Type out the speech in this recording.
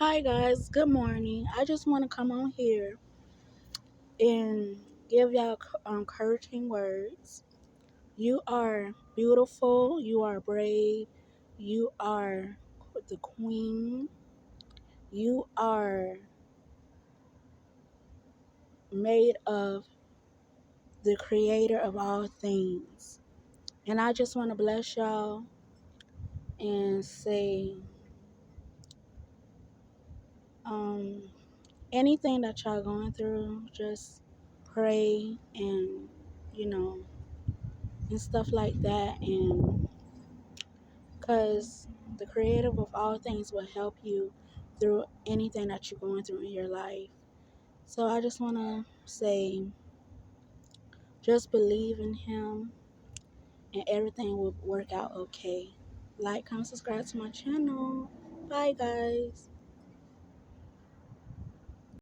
Hi guys, good morning. I just want to come on here and give y'all encouraging words. You are beautiful, you are brave, you are the queen, you are made of the creator of all things. And I just want to bless y'all and say um, anything that y'all going through, just pray and, you know, and stuff like that. And because the creator of all things will help you through anything that you're going through in your life. So I just want to say, just believe in him and everything will work out okay. Like, comment, subscribe to my channel. Bye, guys.